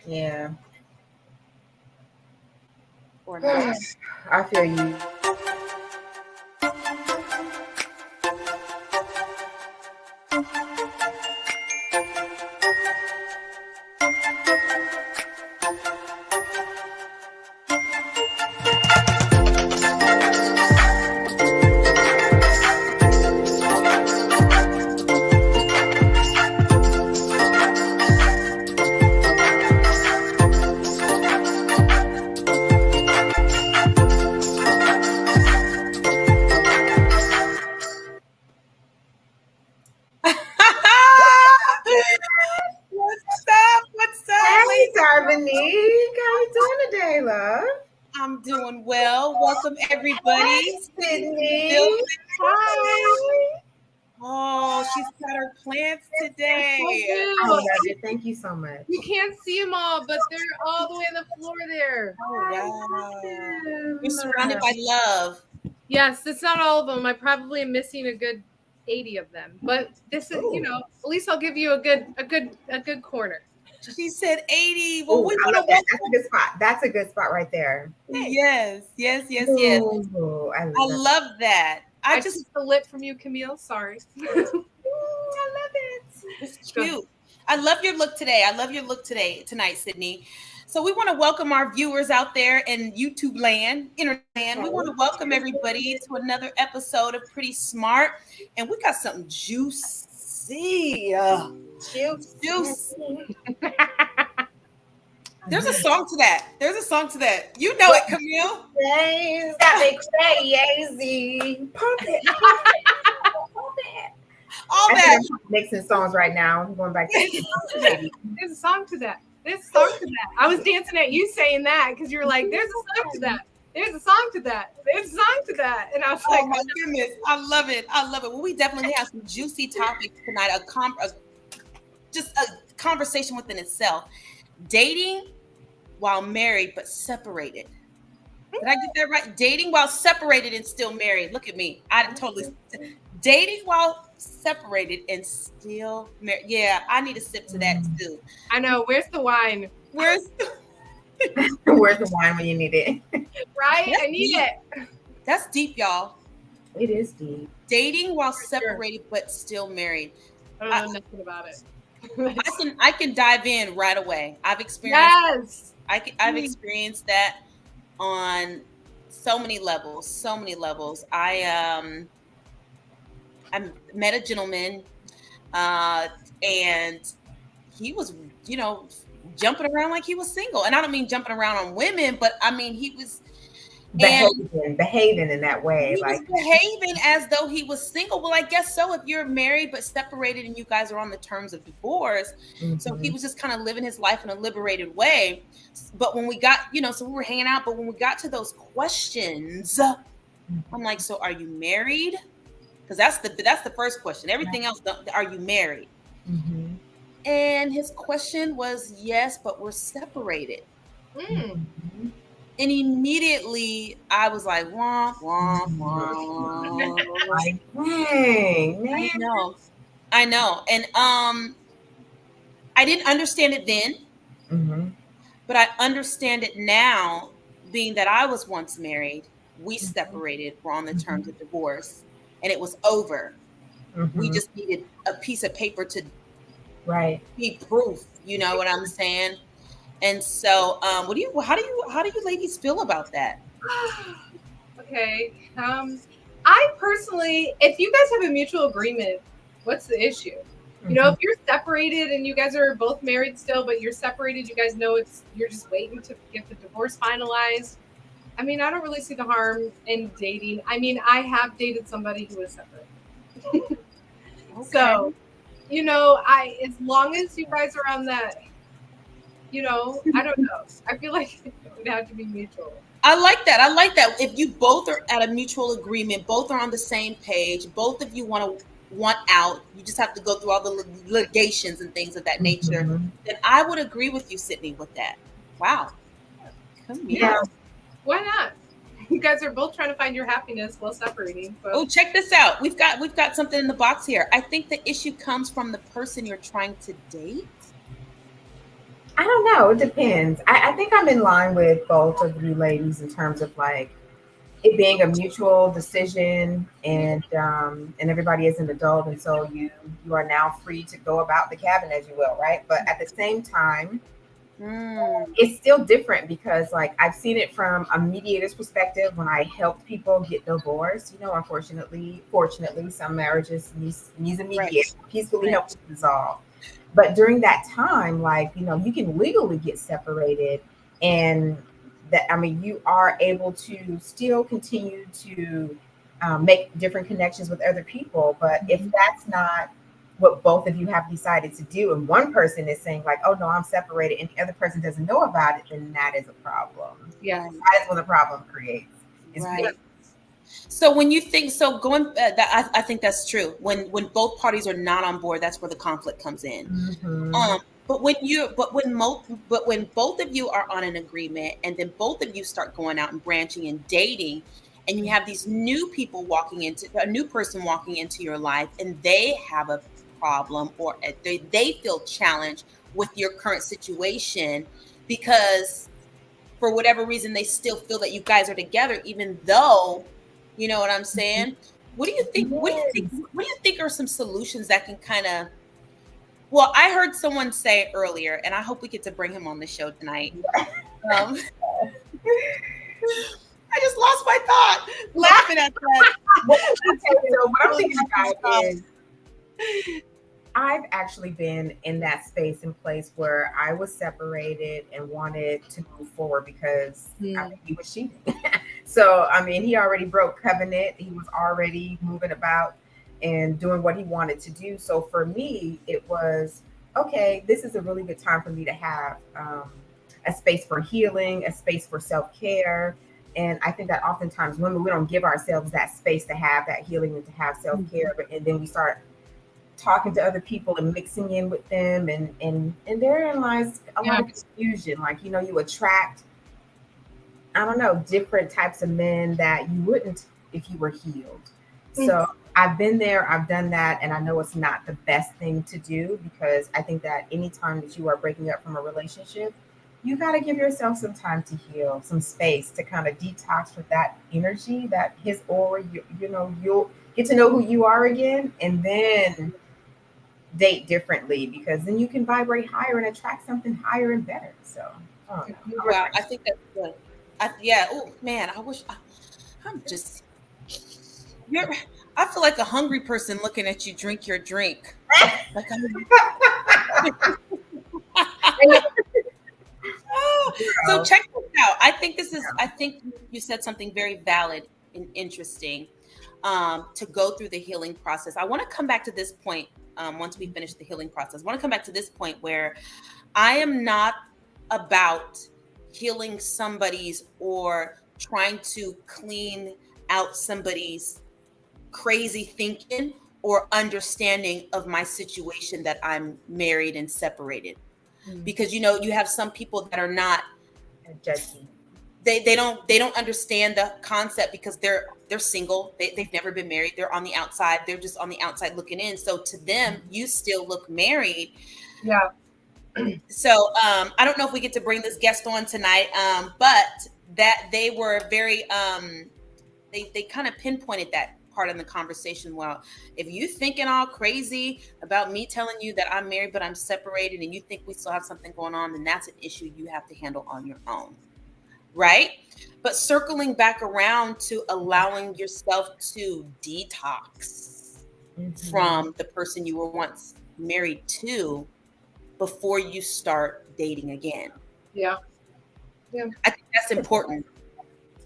Yeah. Or not. I feel you. What's up? What's up, Hey, ladies? Darvinique. How you doing today, love? I'm doing well. Welcome, everybody. Hey, Sydney's in the Sydney. building. Hi. Hi. Oh, she's got her plants I today. I do. love it. Thank you so much. You can't see them all, but they're all the way on the floor there. Oh, I wow. You're surrounded love by love. Yes, it's not all of them. I probably am missing a good 80 of them. But this is, them. at least I'll give you a good corner. She said 80. Well, Oh, we I want love to that. That's a welcome. good spot. That's a good spot right there. Hey, Yes, yes, yes, yes. Ooh, I I love it. love that. I took the lip from you, Camille. Sorry. Ooh, I love it. It's Go ahead. cute. I love your look today. I love your look tonight, Sydney. So we want to welcome our viewers out there in YouTube land, internet land. We want to welcome everybody to another episode of Pretty Smart, and we got something juicy. Juice. There's a song to that. There's a song to that. You know it, Camille. Days got me crazy. Pump it. Pump it. All I that. think I'm mixing songs right now. I'm going back to There's a song to that. There's a song to that. I was dancing at you saying that because you were like, there's a song to that. There's a song to that. There's a song to that. And I was like, Oh my goodness. I love it. I love it. Well, we definitely have some juicy topics tonight. Just a conversation within itself. Dating while married but separated. Did I get that right? Dating while separated and still married. Look at me. I totally dating while separated and still married. Yeah, I need a sip to that too. I know. Where's the wine? Where's Where's the wine when you need it? Right? That's I need deep. it. That's deep, y'all. It is deep. Dating while For sure. separated but still married. I don't know nothing about it. I can dive in right away. I've experienced Yes. I've experienced that on so many levels. So many levels. I met a gentleman, and he was, jumping around like he was single. And I don't mean jumping around on women, but I mean he was Behaving in that way. he was Like, behaving as though he was single. Well, I guess so. If you're married but separated and you guys are on the terms of divorce, so he was just kind of living his life in a liberated way. But when we got, so we were hanging out. But when we got to those questions, I'm like, so are you married? Because that's the first question. Everything else, are you married? Mhm. And his question was, yes, but we're separated. Mm. Mhm. And immediately I was like, wah, wah, wah. Like, dang, man. I know. And I didn't understand it then, Mhm. but I understand it now, being that I was once married. We separated, we're on the terms of divorce, and it was over. We Mhm. just needed a piece of paper to Right. be proof, you know what I'm saying? And so how do you ladies feel about that? Okay. I personally, if you guys have a mutual agreement, what's the issue? If you're separated and you guys are both married still, but you're separated, you guys know you're just waiting to get the divorce finalized. I mean, I don't really see the harm in dating. I mean, I have dated somebody who was separated. Okay. So, as long as you guys are on that, I don't know. I feel like it would have to be mutual. I like that. I like that. If you both are at a mutual agreement, both are on the same page, both of you want out, you just have to go through all the litigations and things of that nature, then I would agree with you, Sydney, with that. Wow. Come here. Yeah. Why not? You guys are both trying to find your happiness while separating. So. Oh, check this out. We've got something in the box here. I think the issue comes from the person you're trying to date. I don't know. It depends. I think I'm in line with both of you ladies in terms of like it being a mutual decision, and everybody is an adult, and so you are now free to go about the cabin as you will, right? But at the same time, Mm, it's still different because like I've seen it from a mediator's perspective when I helped people get divorced. You know, unfortunately, fortunately, some marriages needs a right, mediator to peacefully right. help to dissolve. But during that time, like, you can legally get separated, and that, I mean, you are able to still continue to make different connections with other people. But if that's not what both of you have decided to do, and one person is saying like, oh no, I'm separated, and the other person doesn't know about it, then that is a problem. Yeah. That is what the problem creates. Is when Right. So when you think so, going I think that's true. When both parties are not on board, that's where the conflict comes in. Mhm. But when both of you are on an agreement, and then both of you start going out and branching and dating, and you have these new people walking into a new person walking into your life, and they have a problem, or they feel challenged with your current situation, because for whatever reason they still feel that you guys are together, even though, you know what I'm saying? What do you think? What do you think? Yes. What do you think are some solutions that can kind of, well, I heard someone say earlier, and I hope we get to bring him on the show tonight. Um, I just lost my thought laughing at that. Well, okay, so what I'm thinking about is I've actually been in that space and place where I was separated and wanted to move forward because I mean, he was cheating. So, I mean, he already broke covenant. He was already moving about and doing what he wanted to do. So, for me, it was okay, this is a really good time for me to have a space for healing, a space for self care. And I think that oftentimes women, we don't give ourselves that space to have that healing and to have self care. But and then we start talking to other people and mixing in with them, and therein lies a lot of confusion. Like, you attract, I don't know, different types of men that you wouldn't if you were healed. So I've been there, I've done that, and I know it's not the best thing to do, because I think that anytime that you are breaking up from a relationship, you got to give yourself some time to heal, some space to kind of detox with that energy, that his aura. You'll get to know who you are again, and then date differently, because then you can vibrate higher and attract something higher and better. So, I don't know. Wow, I think that's good. Yeah. Oh man, I'm just. You're, I feel like a hungry person looking at you drink your drink. Like so Girl. check this out. I think you said something very valid and interesting, to go through the healing process. I want to come back to this point, once we finish the healing process. I want to come back to this point where I am not about healing somebody's or trying to clean out somebody's crazy thinking or understanding of my situation that I'm married and separated. Because you have some people that are not, Judgy. they don't understand the concept, because they're single, they've never been married, they're on the outside, they're just on the outside looking in, so to them you still look married. Yeah. So I don't know if we get to bring this guest on tonight, but that they were very they kind of pinpointed that part in the conversation. Well, if you thinking all crazy about me telling you that I'm married but I'm separated, and you think we still have something going on, then that's an issue you have to handle on your own, right? But circling back around to allowing yourself to detox from the person you were once married to before you start dating again. Yeah. I think that's important.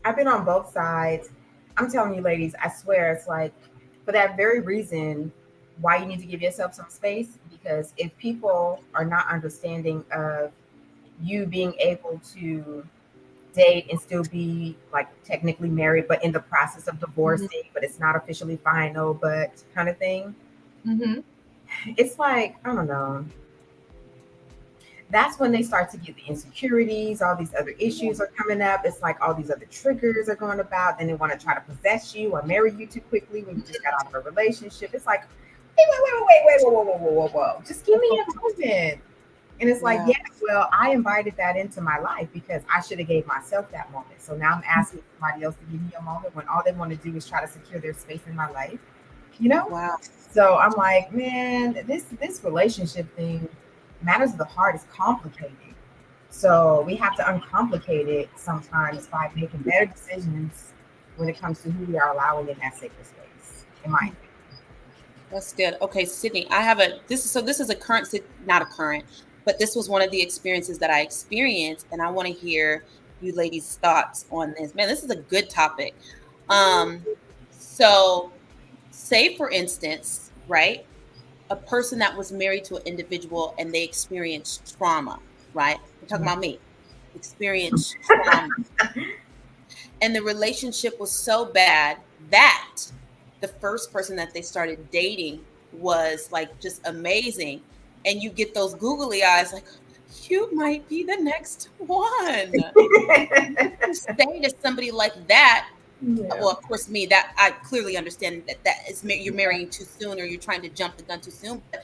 I've been on both sides. I'm telling you, ladies, I swear it's like for that very reason why you need to give yourself some space. Because if people are not understanding of you being able to date and still be like technically married, but in the process of divorcing, but it's not officially final, but kind of thing, it's like, I don't know. That's when they start to get the insecurities, all these other issues are coming up. It's like all these other triggers are going about, and they want to try to possess you or marry you too quickly when you just got out of a relationship. It's like, wait, whoa, whoa, whoa, whoa, whoa, whoa, whoa. Just give me a moment. And it's like, Yeah. yeah, well, I invited that into my life because I should have gave myself that moment. So now I'm asking somebody else to give me a moment when all they want to do is try to secure their space in my life, you know? Wow. So I'm like, man, this relationship thing, matters of the heart, is complicated. So we have to uncomplicate it sometimes by making better decisions when it comes to who we are allowing in that sacred space, in my opinion. That's good. Okay, Sydney, I have a this is a current not a current, but this was one of the experiences that I experienced, and I want to hear you ladies' thoughts on this. Man, this is a good topic. So say for instance, right? A person that was married to an individual and they experienced trauma, right? We're talking about me. Experienced trauma. And the relationship was so bad that the first person that they started dating was like just amazing. And you get those googly eyes like, you might be the next one. You say to somebody like that, Yeah. well, of course, me, that I clearly understand that is you're marrying too soon or you're trying to jump the gun too soon. But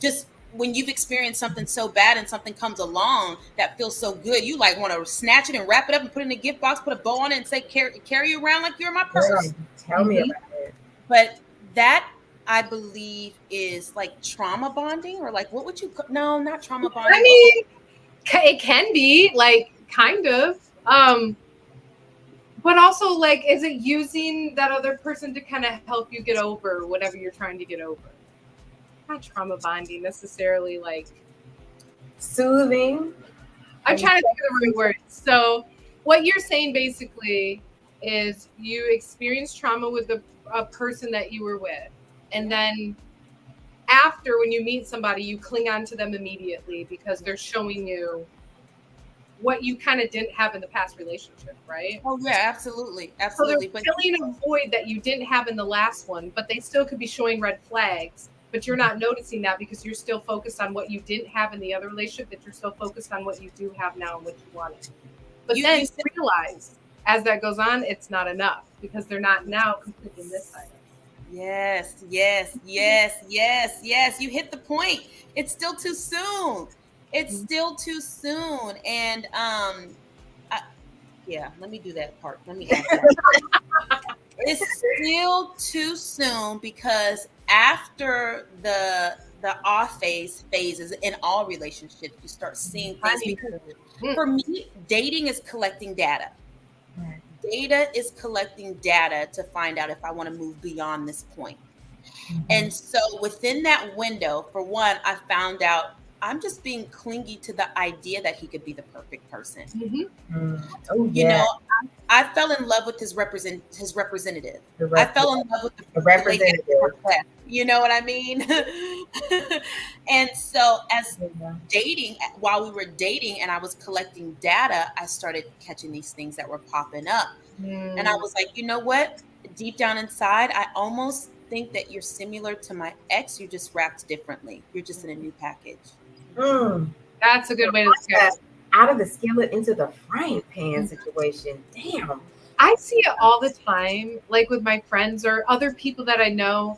just when you've experienced something so bad and something comes along that feels so good, you like want to snatch it and wrap it up and put it in a gift box, put a bow on it and say, carry you around like you're my Girl, purse. tell me about it. But that I believe is like trauma bonding, or like, what would you no, not trauma bonding. I mean, it can be like kind of. But also, like, is it using that other person to kind of help you get over whatever you're trying to get over? Not trauma bonding necessarily, like Soothing. I'm trying to think of the right words. So what you're saying basically is you experienced trauma with a person that you were with, and then after, when you meet somebody, you cling on to them immediately because they're showing you what you kind of didn't have in the past relationship, right? Oh yeah, absolutely, So absolutely. they're filling a void that you didn't have in the last one, but they still could be showing red flags, but you're not noticing that because you're still focused on what you didn't have in the other relationship, that you're still focused on what you do have now and what you wanted. But then you realize as that goes on, it's not enough because they're not now completing this side. Yes, yes, yes, yes, yes. You hit the point. It's still too soon. It's still too soon. And yeah, let me do that part. Let me add that. It's still too soon because after the off phases in all relationships, you start seeing things. Because for me, dating is collecting data. Data is collecting data to find out if I want to move beyond this point. And so within that window, for one, I found out I'm just being clingy to the idea that he could be the perfect person. Oh, yeah. You know, I fell in love with his representative. I fell in love with the representative. You know what I mean? And so as dating, while we were dating and I was collecting data, I started catching these things that were popping up. And I was like, you know what? Deep down inside, I almost think that you're similar to my ex. You're just wrapped differently. You're just in a new package. That's a good way to describe it. Out of the skillet into the frying pan situation. Damn. I see it all the time, like with my friends or other people that I know,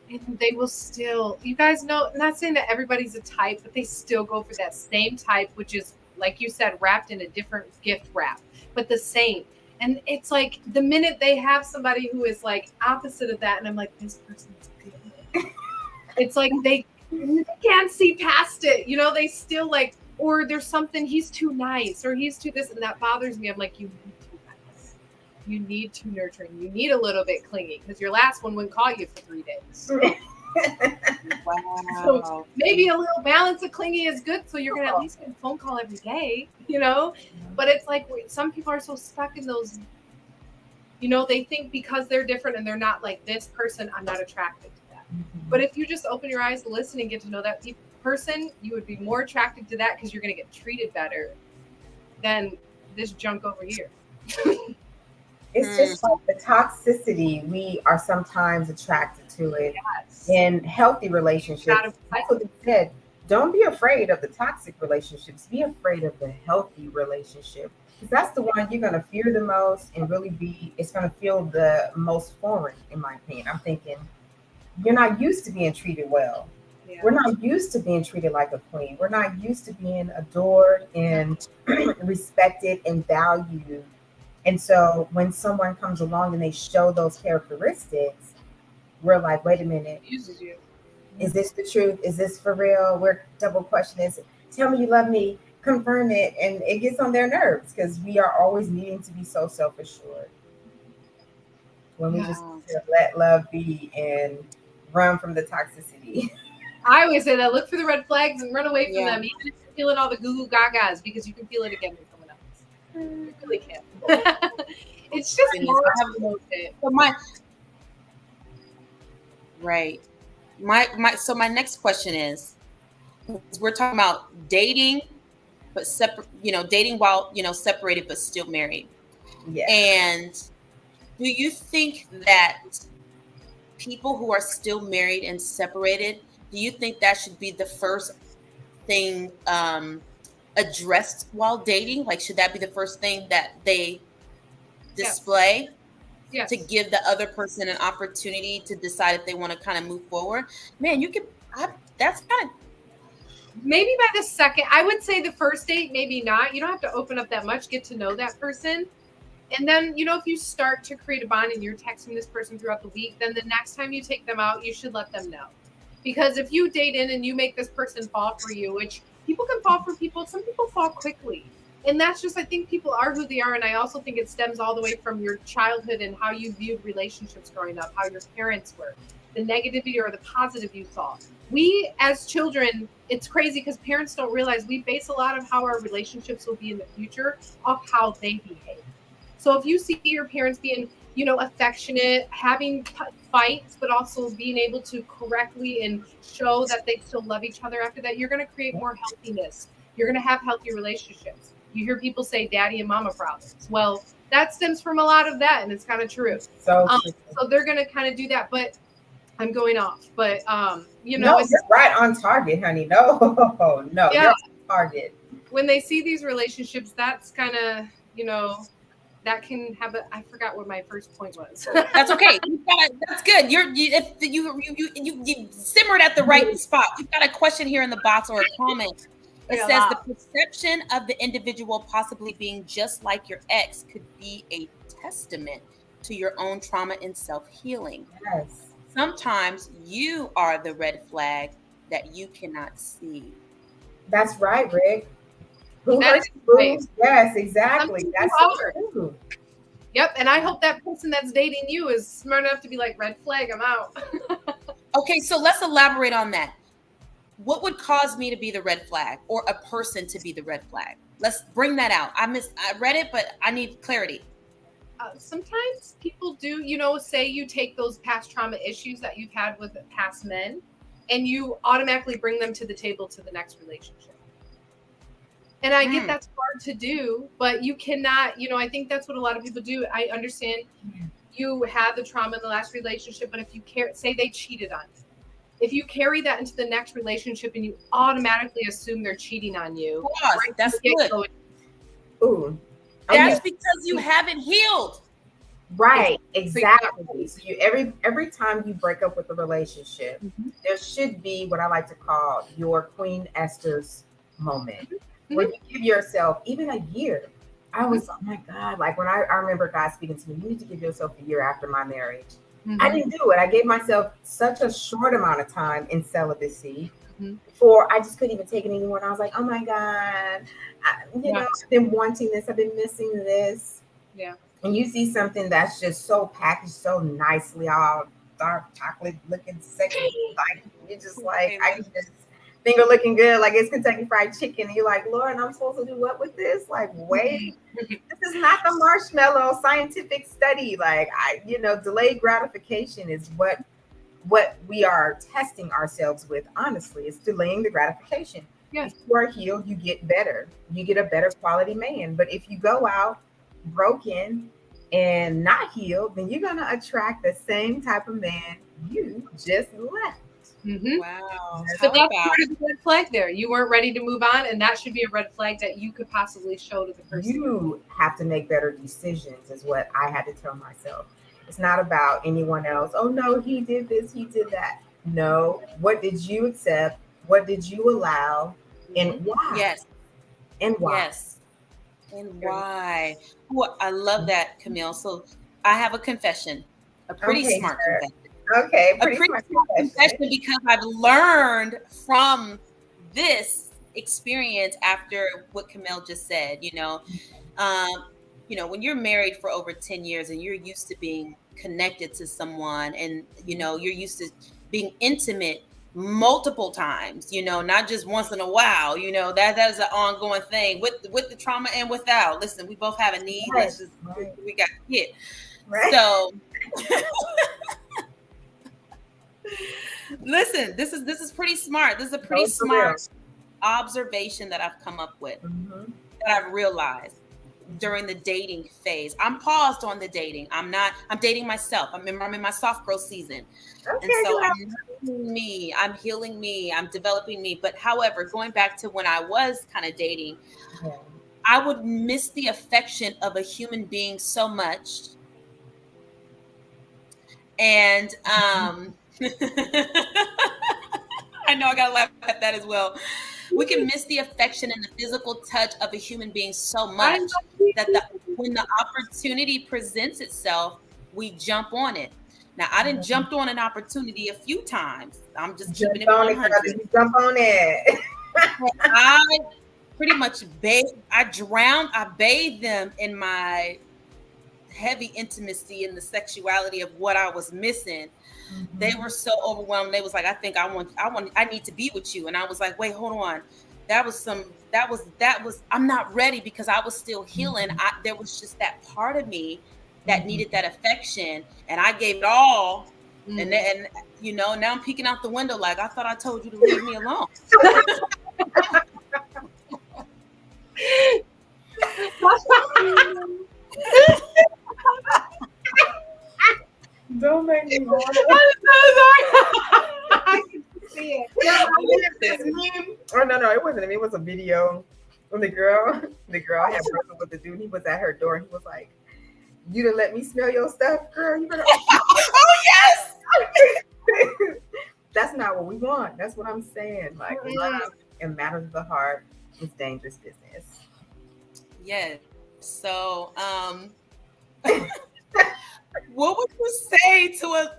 and they will still, you guys know, not saying that everybody's a type, but they still go for that same type, which is, like you said, wrapped in a different gift wrap, but the same. And it's like the minute they have somebody who is like opposite of that, and I'm like, this person's good. It's like they can't see past it. You know, they still like, or there's something, he's too nice, or he's too this, and that bothers me. I'm like, you need too nice. You need too nurturing. You need a little bit clingy because your last one wouldn't call you for 3 days. Wow. So maybe a little balance of clingy is good. So you're going to at least get a phone call every day, you know? But it's like some people are so stuck in those, you know, they think because they're different and they're not like this person, I'm not attracted to that. But if you just open your eyes to listen and get to know that person, you would be more attracted to that because you're going to get treated better than this junk over here. It's just like the toxicity. We are sometimes attracted to it. In healthy relationships. That's what they said. Don't be afraid of the toxic relationships. Be afraid of the healthy relationship. Because that's the one you're going to fear the most and really it's going to feel the most foreign, in my opinion. I'm thinking, you're not used to being treated well. Yeah. We're not used to being treated like a queen. We're not used to being adored and respected and valued. And so when someone comes along and they show those characteristics, we're like, wait a minute, Uses you. is this the truth? Is this for real? We're double questioning this. Tell me you love me, confirm it. And it gets on their nerves because we are always needing to be so self assured when we just need to let love be and run from the toxicity. I always say that, look for the red flags and run away from Yeah. them, even if you're feeling all the goo goo gagas, because you can feel it again with someone else. You really can. It's just Goodness, more I have- bullshit. So my next question is, we're talking about dating, but dating while separated but still married. Yeah. And do you think that people who are still married and separated, do you think that should be the first thing addressed while dating? Like, should that be the first thing that they display? Yes. To give the other person an opportunity to decide if they want to kind of move forward? Man, that's kind of, Maybe by the second, I would say the first date, maybe not. You don't have to open up that much, get to know that person. And then, if you start to create a bond and you're texting this person throughout the week, then the next time you take them out, you should let them know. Because if you date in and you make this person fall for you, which people can fall for people, some people fall quickly. And that's just, I think people are who they are. And I also think it stems all the way from your childhood and how you viewed relationships growing up, how your parents were, the negativity or the positive you saw. We, as children, it's crazy because parents don't realize we base a lot of how our relationships will be in the future off how they behave. So if you see your parents being, affectionate, having fights, but also being able to correctly and show that they still love each other after that, you're going to create more healthiness. You're going to have healthy relationships. You hear people say daddy and mama problems. Well, that stems from a lot of that, and it's kind of true. So they're going to kind of do that, but I'm going off. But, no, you're right on target, honey. No, Yeah. You're on target. When they see these relationships, that's kind of, that can have I forgot what my first point was. That's okay. That's good. You simmered at the right spot. We've got a question here in the box or a comment. It says the perception of the individual possibly being just like your ex could be a testament to your own trauma and self-healing. Yes. Sometimes you are the red flag that you cannot see. That's right, Rick. Right. Yes, exactly. That's true. Yep, and I hope that person that's dating you is smart enough to be like, red flag, I'm out. Okay, so let's elaborate on that. What would cause me to be the red flag or a person to be the red flag? Let's bring that out. I read it, but I need clarity. Sometimes people do, say you take those past trauma issues that you've had with past men and you automatically bring them to the table to the next relationship. And I get that's hard to do, but you cannot, I think that's what a lot of people do. I understand you had the trauma in the last relationship, but if you say they cheated on you, if you carry that into the next relationship and you automatically assume they're cheating on you, that's good. Ooh. That's because you haven't healed. Right, exactly. So every time you break up with a relationship, there should be what I like to call your Queen Esther's moment, where you give yourself even a year. I was, oh my God, like when I remember God speaking to me, you need to give yourself a year after my marriage. I didn't do it. I gave myself such a short amount of time in celibacy before I just couldn't even take it anymore. And I was like, oh my God, I've been wanting this. I've been missing this. Yeah. And you see something that's just so packaged so nicely, all dark chocolate looking sexy, like you're just like, I can just finger looking good, like it's Kentucky Fried Chicken. And you're like, Lord, I'm supposed to do what with this? Like, wait, this is not the marshmallow scientific study. Like, delayed gratification is what we are testing ourselves with. Honestly, it's delaying the gratification. If you are healed, you get better. You get a better quality man. But if you go out broken and not healed, then you're gonna attract the same type of man you just left. Wow. So that's part of the red flag there. You weren't ready to move on, and that should be a red flag that you could possibly show to the person. You have to make better decisions, is what I had to tell myself. It's not about anyone else. Oh no, he did this, he did that. No. What did you accept? What did you allow? And why? Yes. And why? Yes. And why? Well, I love that, Camille. So I have a confession, a pretty Okay, smart sure. confession. Okay, A pretty pretty smart smart confession. confession because I've learned from this experience after what Camille just said. Um, when you're married for over 10 years and you're used to being connected to someone, and you're used to being intimate multiple times, not just once in a while, that is an ongoing thing with the trauma and without. Listen, we both have a need. Right, Let's just right, we got to hit. right. So listen, this is pretty smart. This is a pretty No, for real. smart observation that I've come up with, Mhm. that I've realized during the dating phase. I'm paused on the dating. I'm dating myself. I'm in my soft girl season. And Okay, so girl. I'm healing me, I'm developing me. But however, going back to when I was kind of dating, Yeah. I would miss the affection of a human being so much. And I know I gotta laugh at that as well. We can miss the affection and the physical touch of a human being so much that when the opportunity presents itself, we jump on it. Now, I didn't jumped on an opportunity a few times. I'm just keeping Jump it on it, girl. 100. Did you jump on it? I pretty much I bathed them in my heavy intimacy and the sexuality of what I was missing. They were so overwhelmed. They was like, I need to be with you. And I was like, wait, hold on. I'm not ready because I was still healing. There was just that part of me that needed that affection, and I gave it all. And now I'm peeking out the window like, I thought I told you to leave me alone. Don't make me laugh. I'm so sorry. I can see it. Yeah, this meme. Oh no, it wasn't a meme. It was a video. When the girl had broken with the dude. He was at her door and he was like, "You didn't let me smell your stuff, girl. You better." Oh yes. That's not what we want. That's what I'm saying. Like love and matters of the heart is dangerous business. Yes. So, what would you say to a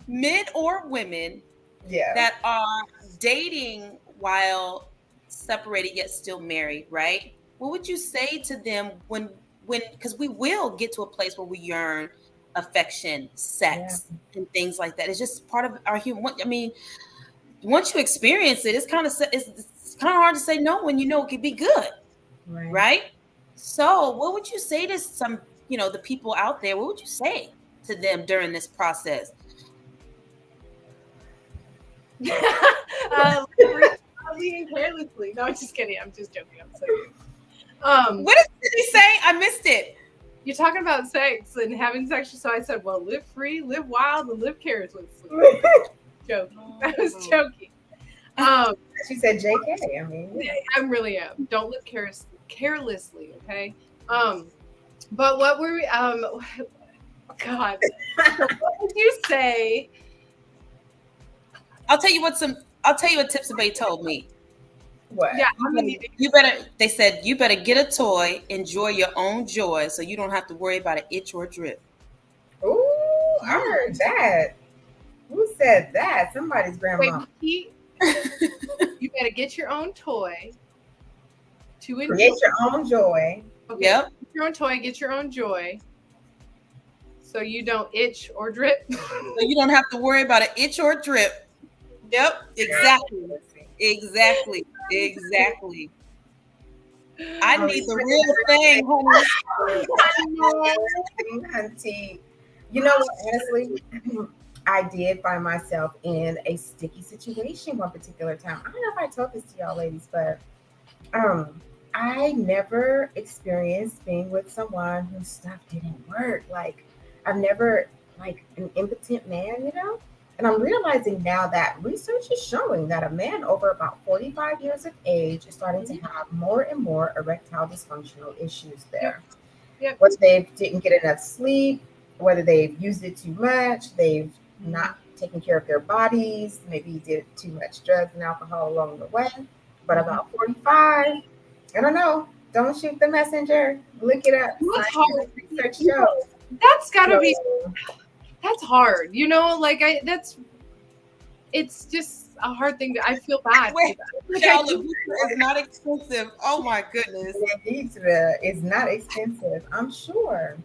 men or women that are dating while separated yet still married, right? What would you say to them when because we will get to a place where we yearn affection, sex, and things like that. It's just part of our human. I mean, once you experience it, it's kind of hard to say no when it could be good, right? So, what would you say to some, the people out there? What would you say to them during this process? Leading carelessly. No, I'm just kidding. I'm just joking. I'm sorry. What did he say? I missed it. You're talking about sex and having sex, so I said, well, live free, live wild, and live carelessly. Joking. I was joking. She said JK. I mean, I really am. Don't live carelessly, okay? But what were we, God, what would you say? I'll tell you what tip somebody told me. What? Yeah, they said you better get a toy, enjoy your own joy, so you don't have to worry about an itch or a drip. Ooh, I heard that. Who said that? Somebody's grandma. Wait, you better get your own toy to enjoy. Create your own joy. Okay, yep. Get your own toy, get your own joy, so you don't itch or drip. So you don't have to worry about an itch or a drip. Yep, exactly. Exactly. I need the real thing, honey. You know what? Honestly, I did find myself in a sticky situation one particular time. I don't know if I told this to y'all ladies, but I never experienced being with someone whose stuff didn't work. Like I've never like an impotent man, And I'm realizing now that research is showing that a man over about 45 years of age is starting to have more and more erectile dysfunctional issues there. Yep. Whether they didn't get enough sleep, whether they've used it too much, they've not taking care of their bodies. Maybe did too much drugs and alcohol along the way. But about 45, I don't know. Don't shoot the messenger. Look it up. That's hard. Research shows. That's gotta be. That's hard. It's just a hard thing. I feel bad. The visa is not expensive. Oh my goodness. The visa is not expensive, I'm sure.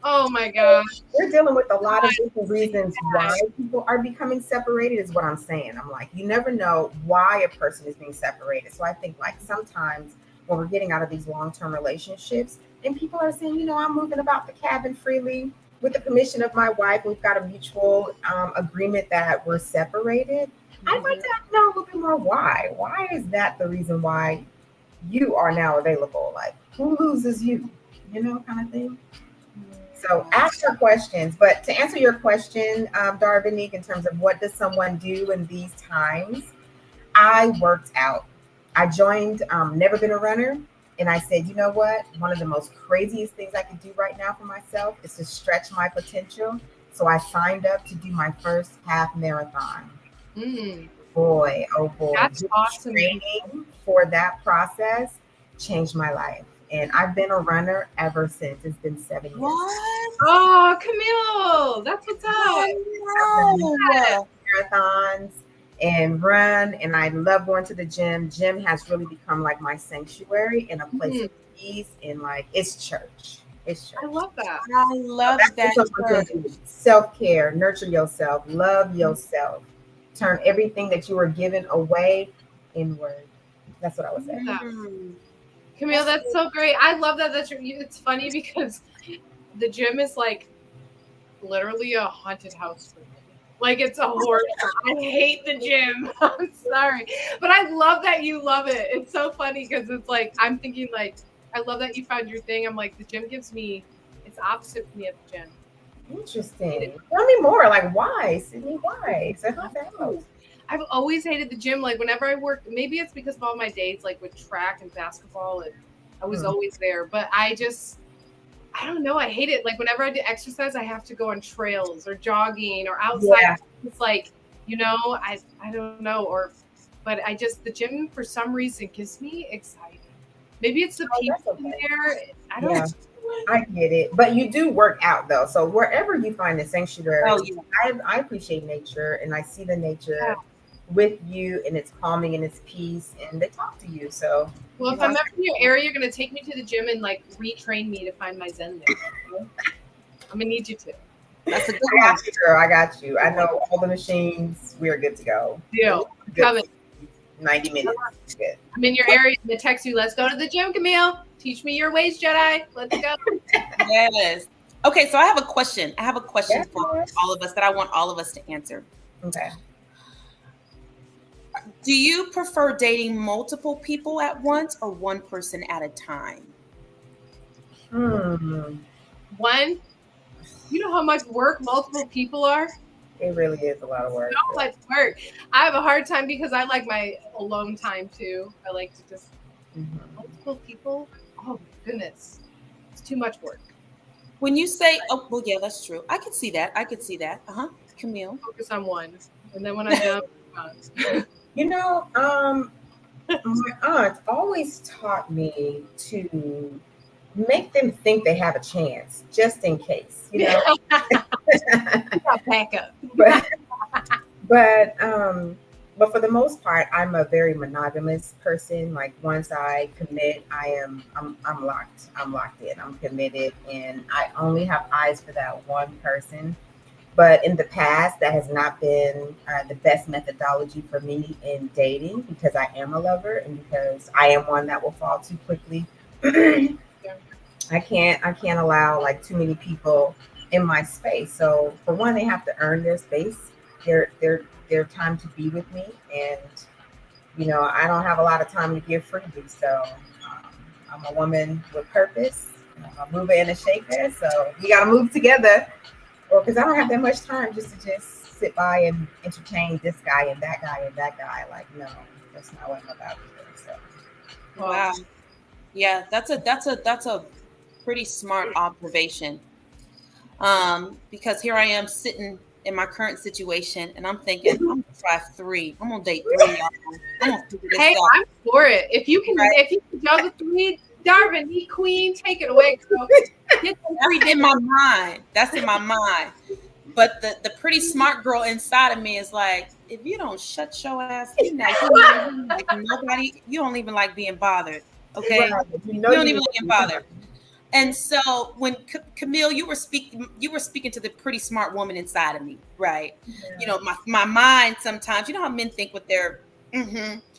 Oh my gosh. We're dealing with a lot of different reasons why people are becoming separated, is what I'm saying. I'm like, you never know why a person is being separated. So I think like sometimes when we're getting out of these long-term relationships and people are saying, I'm moving about the cabin freely with the permission of my wife, we've got a mutual agreement that we're separated. I'd like to know a little bit more why. Why is that the reason why you are now available? Like, who loses you? Kind of thing. So ask your questions. But to answer your question, Darvinique, in terms of what does someone do in these times, I worked out. I joined Never Been a Runner. And I said, you know what? One of the most craziest things I could do right now for myself is to stretch my potential. So I signed up to do my first half marathon. Boy, oh boy. That's awesome. Training for that process changed my life. And I've been a runner ever since. It's been 7 years. What? Oh, Camille, that's what's up. Marathons and run, and I love going to the gym. Gym has really become like my sanctuary and a place of peace, and like it's church. It's church. I love that. I love that. Self-care, nurture yourself, love yourself, turn everything that you were given away inward. That's what I would say. Camille, that's so great. I love that. It's funny because the gym is like literally a haunted house for me. Like it's a horror. I hate the gym. I'm sorry, but I love that you love it. It's so funny because it's like I'm thinking like I love that you found your thing. I'm like the gym gives me. It's opposite for me at the gym. Interesting. Tell me more. Like why, Sydney? Why? So how's that go? I've always hated the gym. Like whenever I worked, maybe it's because of all my days like with track and basketball, and I was always there. But I don't know. I hate it. Like whenever I do exercise, I have to go on trails or jogging or outside. Yeah. It's like, I don't know. But the gym for some reason gives me anxiety. Maybe it's the people in there. I don't know. I get it. But you do work out though. So wherever you find the sanctuary, I appreciate nature and I see the nature with you and it's calming and it's peace and they talk to you. So well, if I'm ever in your area, you're gonna take me to the gym and like retrain me to find my Zen there. I'm gonna need you to. That's a good one. I got you, girl. I got you. I know all the machines. We're good to go. Yeah. Coming. 90 minutes. Good. I'm in your area. I'm gonna text you. Let's go to the gym, Camille. Teach me your ways, Jedi. Let's go. Yes. Okay, so I have a question. For all of us that I want all of us to answer. Okay. Do you prefer dating multiple people at once or one person at a time? One. You know how much work multiple people are? It really is a lot of work. So much work. I have a hard time because I like my alone time too. I like to just multiple people. Oh my goodness. It's too much work. When you say, oh, well, yeah, that's true. I could see that. Camille. Focus on one. And then when I'm done, my aunt always taught me to make them think they have a chance, just in case, Back up. But for the most part, I'm a very monogamous person. Like once I commit, I'm locked. I'm locked in. I'm committed, and I only have eyes for that one person. But in the past, that has not been the best methodology for me in dating because I am a lover and because I am one that will fall too quickly. I can't allow like too many people in my space. So for one, they have to earn their space, their time to be with me, and I don't have a lot of time to give freely. So I'm a woman with purpose. I'm a mover and a shaker. So we got to move together. Or because I don't have that much time just to sit by and entertain this guy and that guy and that guy. Like, no, that's not what I'm about either. So, wow, yeah, that's a pretty smart observation. Because here I am sitting in my current situation, and I'm thinking I'm gonna try 3. I'm gonna date 3. Y'all. I'm gonna figure this Hey, out. I'm for it. If you can, Right. if you can juggle 3, Darvin, he queen, take it away, girl. That's in my mind. That's in my mind. But the pretty smart girl inside of me is like, if you don't shut your ass, you know, like nobody, you don't even like being bothered. Okay, Right. you don't even like being bothered. And so when Camille, you were speaking to the pretty smart woman inside of me, right? Yeah. You know, my mind sometimes, you know how men think with their,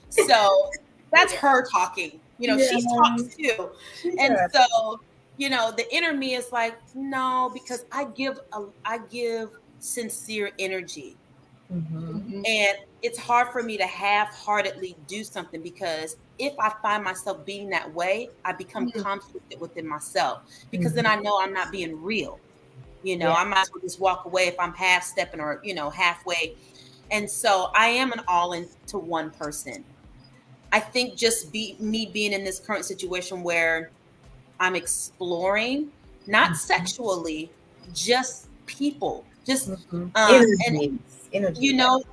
so that's her talking. You know, she talks too, and so you know the inner me is like, no, because I give sincere energy. Mm-hmm. And it's hard for me to half-heartedly do something, because if I find myself being that way, I become conflicted within myself, because then I know I'm not being real. You know, I might as well just walk away if I'm half stepping or, you know, halfway. And so I am an all into one person. I think just me being in this current situation where I'm exploring, not sexually, just people, just Energy. you know,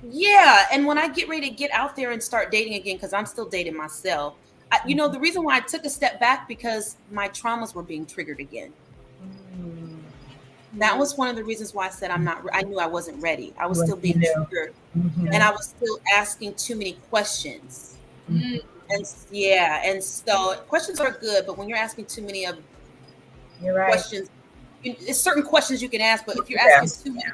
yeah. And when I get ready to get out there and start dating again, because I'm still dating myself, you know, the reason why I took a step back, because my traumas were being triggered again. That was one of the reasons why I said I knew I wasn't ready. I was still being triggered, and I was still asking too many questions. And so questions are good, but when you're asking too many of questions, it's certain questions you can ask, but if you're asking too many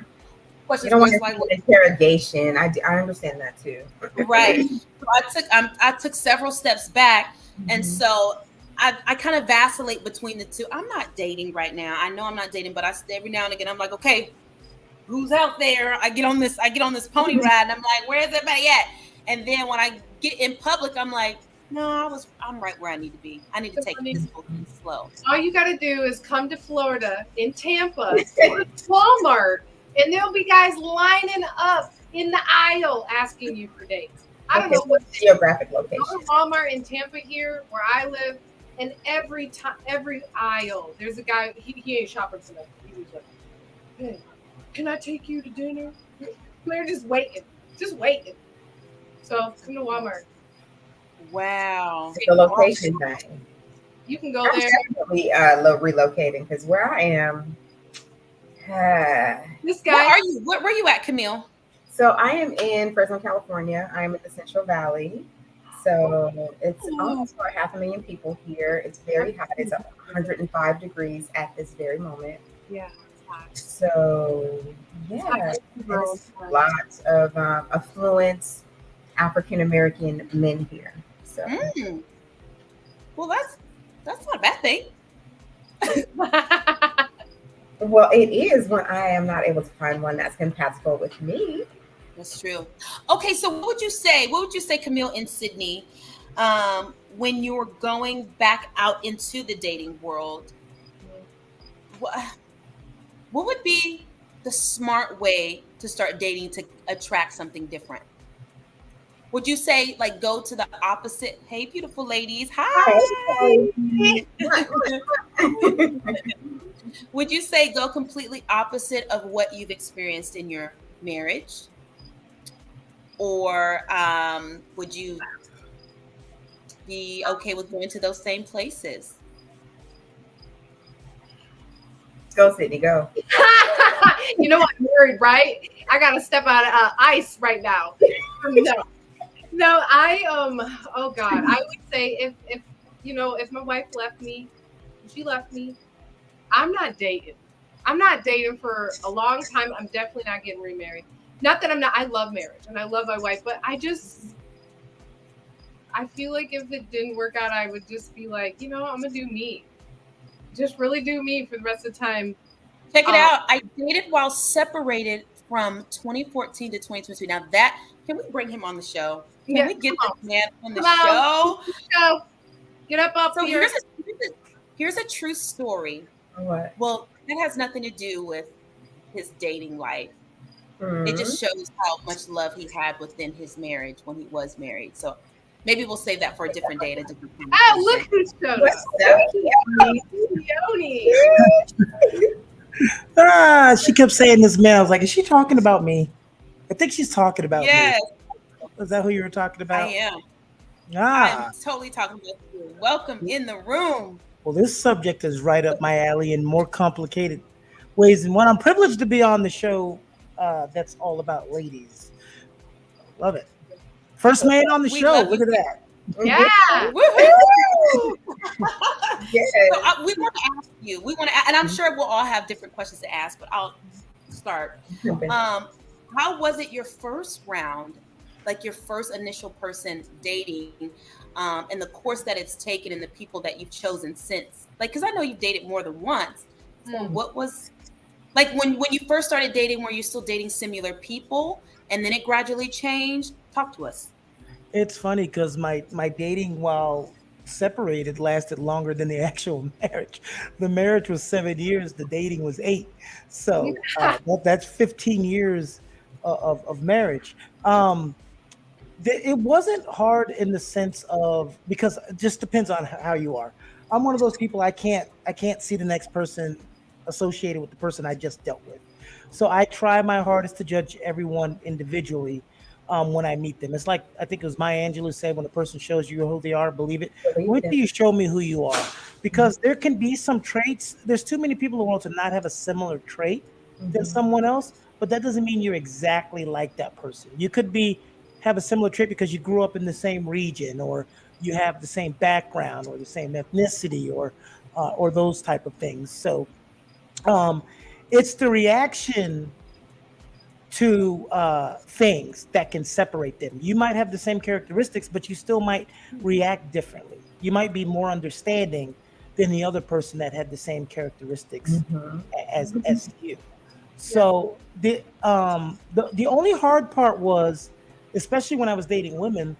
questions, you don't want to like interrogation. I understand that too. Right. So I took several steps back, and so I kind of vacillate between the two. I'm not dating right now. I know I'm not dating, but every now and again I'm like, okay, who's out there? I get on this pony ride, and I'm like, where's everybody at? And then when I get in public, I'm like, no, I'm right where I need to be. I need to take this slow. All you got to do is come to Florida, in Tampa, go to Walmart, and there'll be guys lining up in the aisle asking you for dates. I don't know what geographic location. Go to Walmart in Tampa here, where I live, and every aisle, there's a guy. He ain't shopping for nothing. He's just like, hey, can I take you to dinner? They're just waiting. So come to Walmart. Wow. It's the location thing. You can go there. Definitely relocating, because where I am. This guy. Where are you at, Camille? So I am in Fresno, California. I'm in the Central Valley. So it's almost 500,000 people here. It's very hot. It's 105 degrees at this very moment. Yeah. So there's lots of affluent African American men here. So well, that's not a bad thing. Well, it is when I am not able to find one that's compatible with me. That's true. Okay, so what would you say, Camille, in Sydney, when you were going back out into the dating world? What would be the smart way to start dating to attract something different? Would you say, like, go to the opposite? Hey, beautiful ladies. Hi. Would you say go completely opposite of what you've experienced in your marriage? Or would you be okay with going to those same places? Go, Sydney, go. You know I'm married, right? I gotta step out of ice right now. No, oh God, I would say if my wife left me, she left me, I'm not dating. I'm not dating for a long time. I'm definitely not getting remarried. Not that I love marriage and I love my wife, but I feel like if it didn't work out, I would just be like, I'm gonna do me. Just really do me for the rest of the time. Check it out. I dated while separated from 2014 to 2022. Now can we bring him on the show? Can we get this man on the show? Get up so here. Here's a true story. What? Well, it has nothing to do with his dating life. It just shows how much love he had within his marriage when he was married. So maybe we'll save that for a different day. Oh, look who's showed up. She kept saying this man. I was like, is she talking about me? I think she's talking about me. Yes, Is that who you were talking I about? am. I am Ah, totally talking about you. Welcome in the room. well, this subject is right up my alley in more complicated ways than one. I'm privileged to be on the show that's all about ladies. Love it. First man on the We show. love Look you. at that. Yeah. Woohoo! Yes. So we want to ask you. We want to, and I'm sure we'll all have different questions to ask, but I'll start. How was it your first round, like your first initial person dating, and the course that it's taken, and the people that you've chosen since? Like, because I know you've dated more than once. So what was like when you first started dating? Were you still dating similar people, and then it gradually changed? Talk to us. It's funny because my dating while separated lasted longer than the actual marriage. The marriage was 7 years. The dating was 8. So that's 15 years of marriage. Um, it wasn't hard in the sense of because it just depends on how you are. I'm one of those people I can't see the next person associated with the person I just dealt with. So I try my hardest to judge everyone individually when I meet them. It's like I think it was Maya Angelou said, when a person shows you who they are, believe it. Believe Wait it. till you show me who you are, because there can be some traits. There's too many people in the world to not have a similar trait than someone else, but that doesn't mean you're exactly like that person. You could be have a similar trait because you grew up in the same region, or you have the same background, or the same ethnicity, or those type of things. So um, it's the reaction to things that can separate them. You might have the same characteristics, but you still might react differently. You might be more understanding than the other person that had the same characteristics Mhm. as you. So the only hard part was, especially when I was dating women,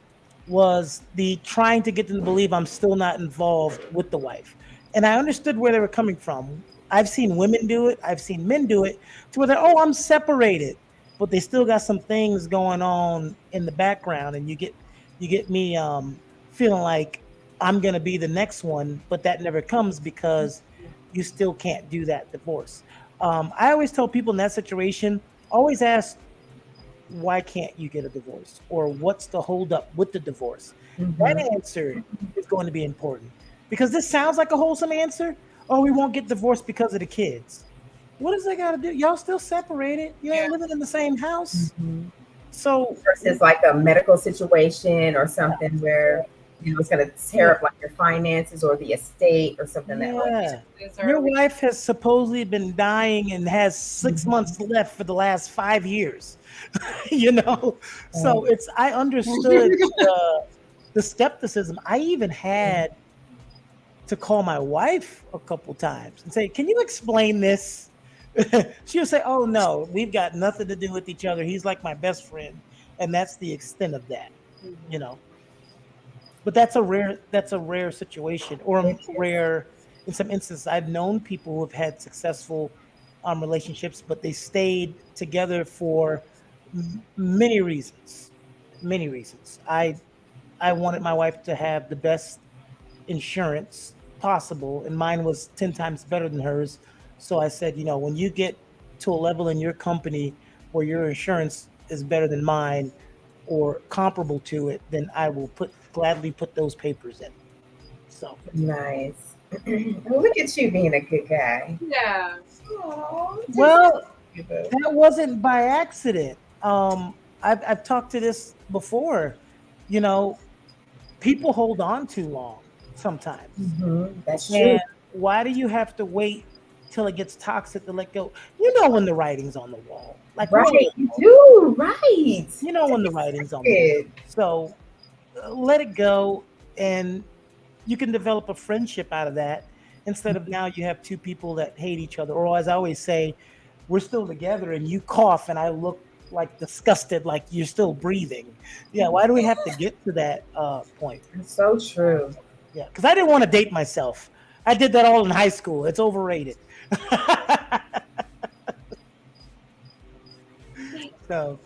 was the trying to get them to believe I'm still not involved with the wife. And I understood where they were coming from. I've seen women do it, I've seen men do it, to where they're, oh, I'm separated, but they still got some things going on in the background, and you get me feeling like I'm gonna be the next one, but that never comes because you still can't do that divorce. I always tell people in that situation, always ask, why can't you get a divorce? Or what's the holdup with the divorce? Mhm. That answer is going to be important, because this sounds like a wholesome answer. Oh, we won't get divorced because of the kids. What does that got to do? Y'all still separated. You Yeah. ain't living in the same house. Mhm. So, Versus like a medical situation or something where it's going to tear yeah, up like your finances or the estate or something that like yeah. These Your are wife has supposedly been dying and has 6 months left for the last 5 years. So that. I understood the skepticism. I even had to call my wife a couple times and say, "Can you explain this?" She'll say, "Oh no, we've got nothing to do with each other. He's like my best friend, and that's the extent of that." You know, but that's a rare situation, or It is. rare in some instances. I've known people who have had successful relationships, but they stayed together for many reasons. Many reasons. I wanted my wife to have the best insurance possible, and mine was 10 times better than hers. So I said, when you get to a level in your company where your insurance is better than mine or comparable to it, then I will gladly put those papers in. So, Nice. Well, look at you being a good guy. yeah. Oh, just well, you, boo. that wasn't by accident. I've talked to this before. You know, people hold on too long sometimes. That's true. And why do you have to wait till it gets toxic to let go? You know when the writing's on the wall. Like real, Right. You do. Right. you know when the writing's on the wall. Good. So let it go, and you can develop a friendship out of that, instead of now you have two people that hate each other. Or as I always say, we're still together and you cough and I look like disgusted, like you're still breathing. Yeah, why do we have to get to that point? It's so true. Yeah, because I didn't want to date myself. I did that all in high school. It's overrated. So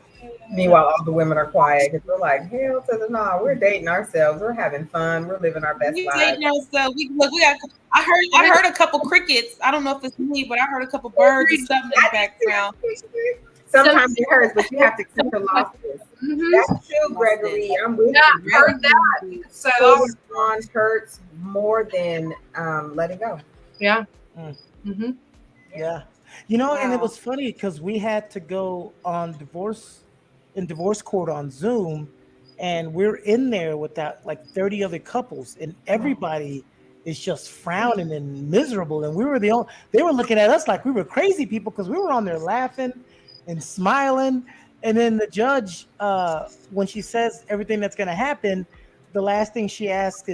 Meanwhile, all the women are quiet because we're like, hell to the no, we're dating ourselves. We're having fun. We're living our best We lives. dating ourselves. We look. We got. I I heard a couple crickets. I don't know if it's me, but I heard a couple birds or something in the background. Sometimes it hurts, but you have to cut your losses. That's true, Gregory. I'm with you. Yeah, heard that. So Holding on hurts more than letting go. yeah. Yeah. You know, and it Wow. was funny because we had to go on divorce court on Zoom, and we're in there with that like 30 other couples, and everybody is just frowning and miserable. And we were they were looking at us like we were crazy people because we were on there laughing and smiling. And then the judge, when she says everything that's going to happen, the last thing she asked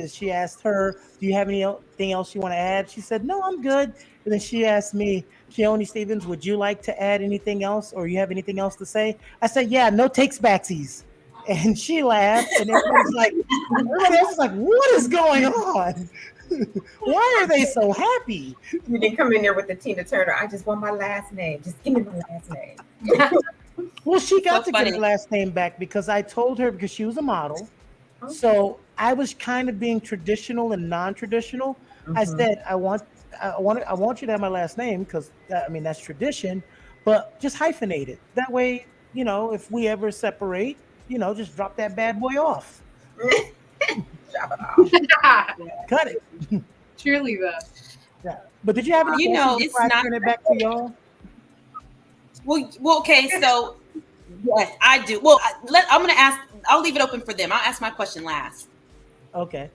her, do you have anything else you want to add? She said, no, I'm good. And then she asked me, Keone Stevens, would you like to add anything else, or you have anything else to say? I said, yeah, no takes backsies. And she laughed, and everybody else is like, what is going on? Why are they so happy? You didn't come in there with the Tina Turner. I just want my last name. Just give me my last name. Well, she got So to get funny. her last name back because I told her, because she was a model. So I was kind of being traditional and non-traditional. I said, I want you to have my last name because I mean that's tradition, but just hyphenate it. That way, you know, if we ever separate, you know, just drop that bad boy off. Chop it off. Cut it. Truly though. Yeah. But did you have any You questions know, before it's I not- turn it back to y'all? Well, okay, so yes, I do. Well, I'm going to ask. I'll leave it open for them. I'll ask my question last. Okay.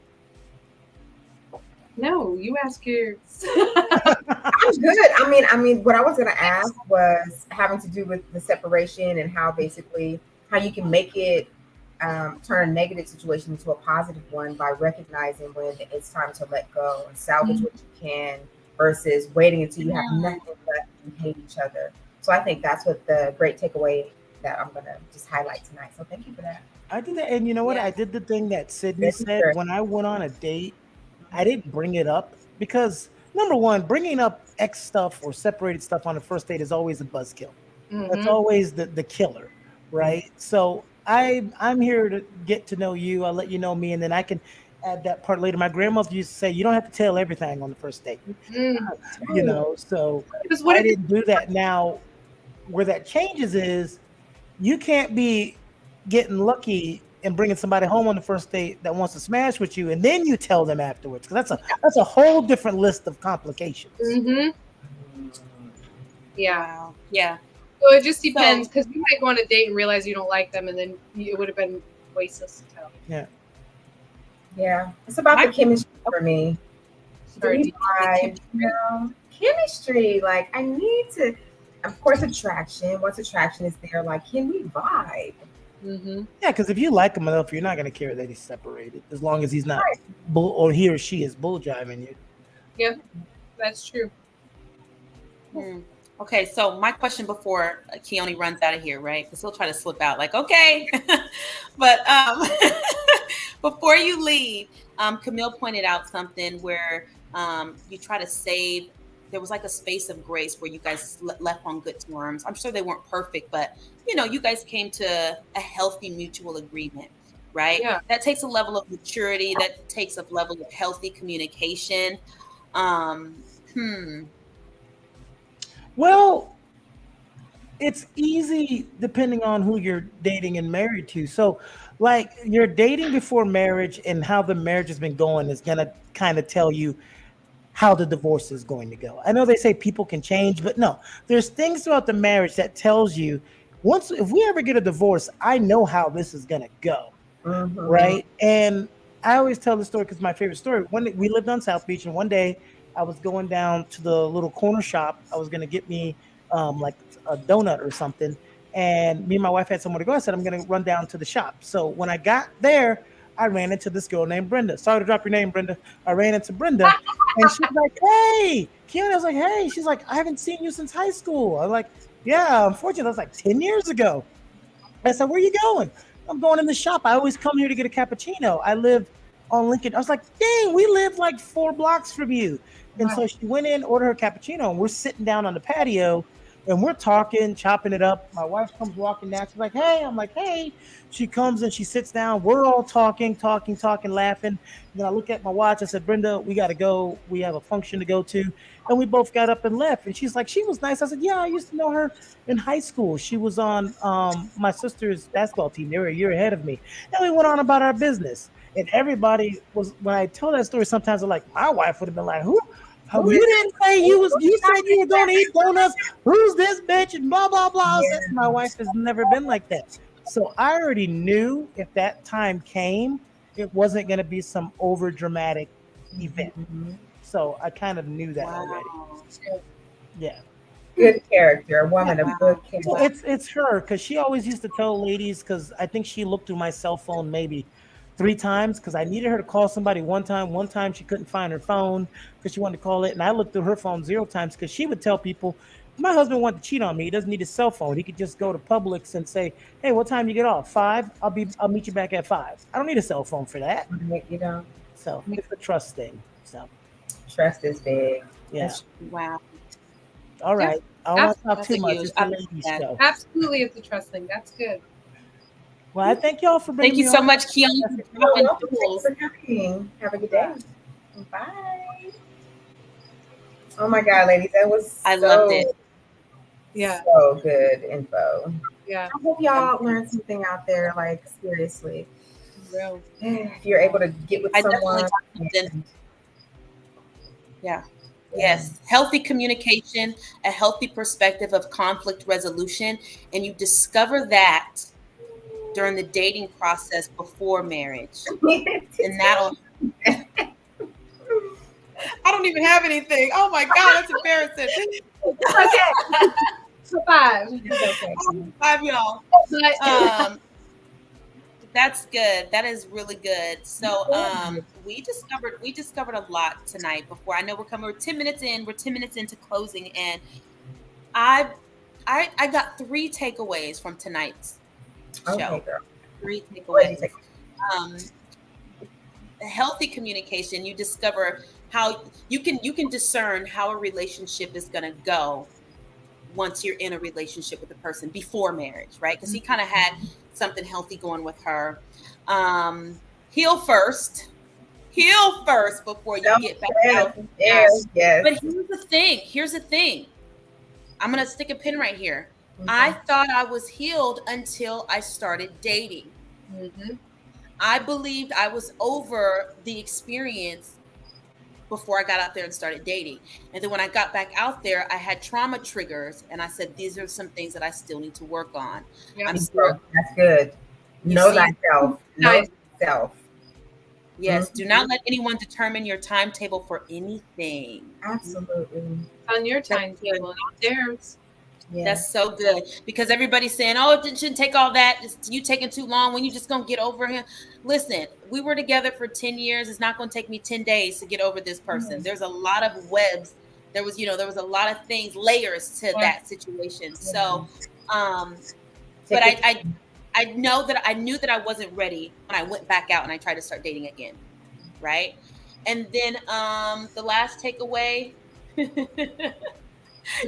No, you ask yours. I'm good. I mean, what I was gonna ask was having to do with the separation and how basically how you can make it turn a negative situation into a positive one by recognizing when it's time to let go and salvage what you can versus waiting until you have nothing left and hate each other. So I think that's what the great takeaway that I'm gonna just highlight tonight. So thank you for that. I did that, and you know what? Yeah. I did the thing that Sydney Yes, said sir. when I went on a date. I didn't bring it up because number one, bringing up ex stuff or separated stuff on the first date is always a buzzkill. That's always the killer, right? So I'm here to get to know you. I'll let you know me, and then I can add that part later. My grandmother used to say, "You don't have to tell everything on the first date," you know. So Because what I if didn't do that. Now, where that changes is you can't be getting lucky and bringing somebody home on the first date that wants to smash with you, and then you tell them afterwards, because that's a whole different list of complications. Yeah. Wow. Yeah. So it just depends because you might go on a date and realize you don't like them, and then it would have been wasteless to tell. Yeah, it's about the chemistry for me. Sorry, Do we vibe? Chemistry. Like I need to. Of course, attraction. Once attraction is there, like can we vibe? Yeah, because if you like him enough, you're not going to care that he's separated, as long as he's not Right. or he or she is bull jiving you. Yeah, that's true. Okay, so my question before Keone runs out of here, right? Because he'll try to slip out, like, okay. But before you leave, Camille pointed out something where you try to save. There was like a space of grace where you guys left on good terms. I'm sure they weren't perfect, but you know, you guys came to a healthy mutual agreement, right? Yeah. That takes a level of maturity. That takes a level of healthy communication. Well, it's easy depending on who you're dating and married to. So, like, you're dating before marriage, and how the marriage has been going is going to kind of tell you how the divorce is going to go. I know they say people can change, but no, there's things throughout the marriage that tells you if we ever get a divorce, I know how this is going to go. Right. And I always tell the story because it's my favorite story. When we lived on South Beach, and one day I was going down to the little corner shop. I was going to get me like a donut or something. And me and my wife had somewhere to go. I said, I'm going to run down to the shop. So when I got there, I ran into this girl named Brenda. Sorry to drop your name, Brenda. I ran into Brenda, and she's like, "Hey, Keone." I was like, "Hey." She's like, "I haven't seen you since high school." I was like, "Yeah, unfortunately, that was like 10 years ago." I said, "Where are you going?" "I'm going in the shop. I always come here to get a cappuccino. I live on Lincoln." I was like, "Dang, we live like 4 blocks from you." And so she went in, ordered her cappuccino, and we're sitting down on the patio And we're talking, chopping it up. My wife comes walking down. She's like, "Hey," I'm like, "Hey." She comes and she sits down. We're all talking, laughing. Then I look at my watch. I said, "Brenda, we got to go. We have a function to go to." And we both got up and left. And she's like, "She was nice." I said, "Yeah, I used to know her in high school. She was on my sister's basketball team. They were a year ahead of me." And we went on about our business. And everybody was, when I tell that story, sometimes they're like, my wife would have been like, "Who? Who You is didn't say you was. You said you were going to eat donuts. Who's this bitch?" And blah blah blah. I said, Yeah. my wife has never been like that. So I already knew if that time came, it wasn't going to be some over dramatic event. Mhm. So I kind of knew that already. Wow. Yeah. Good character, a woman of good Well, character. it's her because she always used to tell ladies, because I think she looked through my cell phone maybe 3 times because I needed her to call somebody one time. One time she couldn't find her phone because she wanted to call it, and I looked through her phone 0 times because she would tell people, if my husband wanted to cheat on me, he doesn't need his cell phone. He could just go to Publix and say, "Hey, what time you get off? 5? I'll meet you back at 5." I don't need a cell phone for that. Right, you know, So it's a trust thing. So trust is big. yeah. Wow. All Yeah, right. I don't want to talk That's too a much. huge. It's a I love ladies that. show. Absolutely, it's a trust thing. That's good. Well, I thank y'all for bringing Thank you me so on. much, Keon, for You're dropping welcome. Thanks jewels. for coming. Have a good day. Bye. Oh my God, ladies, that was I loved it. Yeah, so good info. yeah, I hope y'all learned something out there. Like seriously, real. if you're able to get with I definitely someone, got something. Yeah. yeah. Yes. Healthy communication, a healthy perspective of conflict resolution. And you discover that during the dating process before marriage. And that'll. I don't even have anything. Oh my God, that's embarrassing. Okay, so 5. It's okay. 5 y'all. But That's good. That is really good. So we discovered a lot tonight before. I know we're 10 minutes in. We're 10 minutes into closing, and I I got 3 takeaways from tonight's Okay, show. girl. 3 What did you takeaways. take? Um healthy communication, you discover how you can discern how a relationship is going to go once you're in a relationship with a person before marriage, right? Because he kind of had something healthy going with her. Heal first. Heal first before you get back out. Yes, yes. But here's the thing. I'm gonna stick a pin right here. I thought I was healed until I started dating. Mhm. I believed I was over the experience before I got out there and started dating. And then when I got back out there, I had trauma triggers, and I said, these are some things that I still need to work on. Yeah. I'm still, That's good. You Know see? thyself. Know Nice. thyself. yes, do not let anyone determine your timetable for anything. Absolutely. On your timetable, not theirs. Yeah. That's so good, because everybody's saying, "Oh, it shouldn't take all that. It's you taking too long. When you just gonna get over him?" Listen, we were together for 10 years. It's not gonna take me 10 days to get over this person. There's a lot of webs. There was a lot of things, layers to that situation. So, but I knew that I wasn't ready when I went back out and I tried to start dating again, right? And then the last takeaway.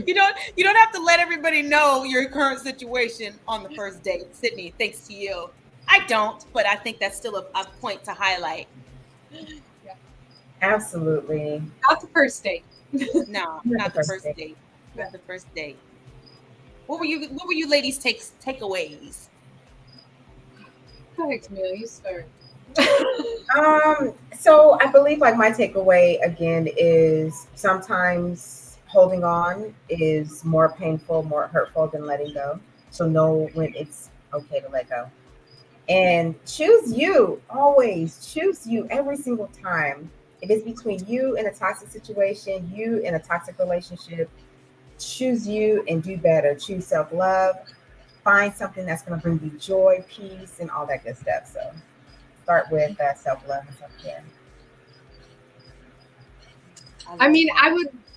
You don't have to let everybody know your current situation on the first date, Sydney. Thanks to you. I don't, but I think that's still a point to highlight. Absolutely. Not the first date. No, not the first date. Not the first date. What were you ladies takeaways? Go ahead, Camille. You start. So I believe like my takeaway again is sometimes holding on is more painful, more hurtful than letting go. So know when it's okay to let go. And choose you, always choose you every single time. If it's between you and a toxic situation, you in a toxic relationship, choose you and do better. Choose self-love. Find something that's going to bring you joy, peace, and all that good stuff. So start with self-love and self-care. I mean,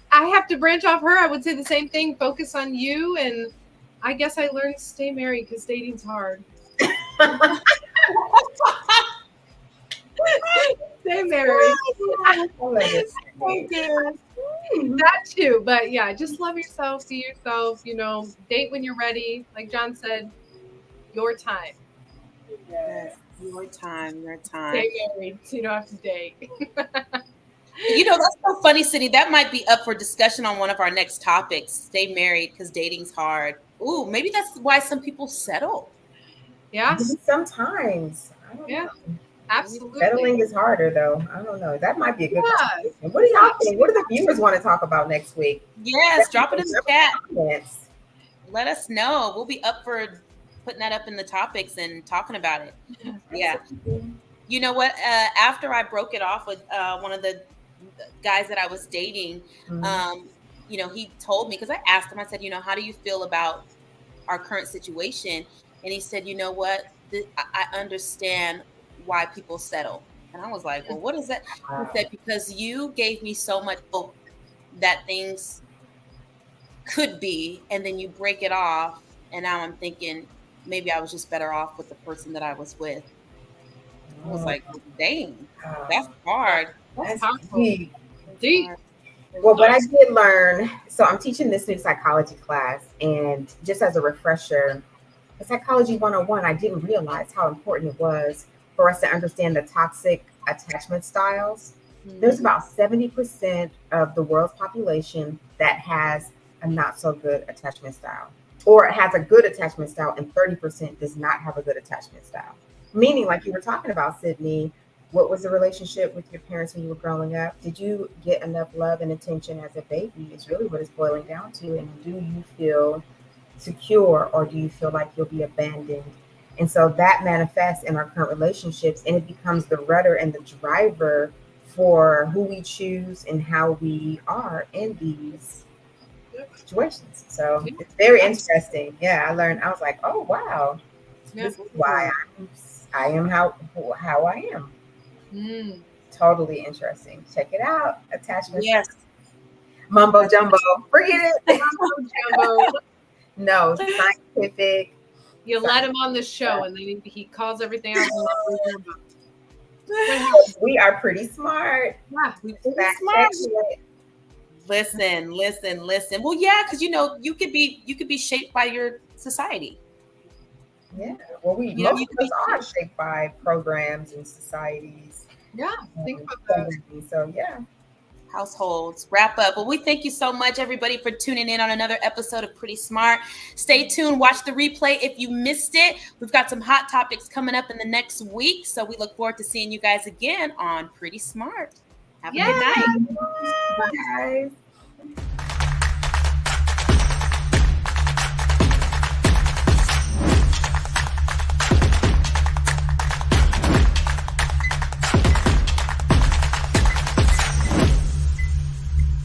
I have to branch off her. I would say the same thing. Focus on you. And I guess I learned to stay married because dating's hard. Stay married. I love it. Thank you. That too. But yeah, just love yourself, be yourself, date when you're ready. Like John said, your time. Yes, your time. Stay married so you don't have to date. That's so funny, Sydney. That might be up for discussion on one of our next topics. Stay married because dating's hard. Ooh, maybe that's why some people settle. Yeah. Sometimes. I don't know. Absolutely. Settling is harder though. I don't know. That might be a good conversation. What do y'all think? What do the viewers want to talk about next week? Yes, drop it in the chat. Comments. Let us know. We'll be up for putting that up in the topics and talking about it. Yeah. You know what? After I broke it off with one of the guys that I was dating, he told me, because I asked him, I said, how do you feel about our current situation? And he said, you know what? I understand why people settle. And I was like, well, what is that? He said, because you gave me so much hope that things could be, and then you break it off. And now I'm thinking maybe I was just better off with the person that I was with. I was like, dang, that's hard. That's deep. Well, what I did learn, so I'm teaching this new psychology class, and just as a refresher, the Psychology 101, I didn't realize how important it was for us to understand the toxic attachment styles. There's about 70% of the world's population that has a not so good attachment style, or it has a good attachment style, and 30% does not have a good attachment style. Meaning, like you were talking about, Sydney, what was the relationship with your parents when you were growing up? Did you get enough love and attention as a baby? Is really what it's boiling down to. And do you feel secure, or do you feel like you'll be abandoned? And so that manifests in our current relationships, and it becomes the rudder and the driver for who we choose and how we are in these situations. So it's very interesting. Yeah, I learned. I was like, oh wow, this is why I am how I am. Totally interesting. Check it out. Attachment. Yes. Mumbo jumbo. Forget it. Mumbo jumbo. No, scientific. You let him on the show, and then he calls everything else. We are pretty smart. Yeah, smart. Listen. Well, yeah, because you could be shaped by your society. Yeah. Well, most of us are shaped by programs and societies. Yeah, think about that. So yeah. Households. Wrap up. Well, we thank you so much, everybody, for tuning in on another episode of Pretty Smart. Stay tuned. Watch the replay if you missed it. We've got some hot topics coming up in the next week, so we look forward to seeing you guys again on Pretty Smart. Have a good night. Bye, guys.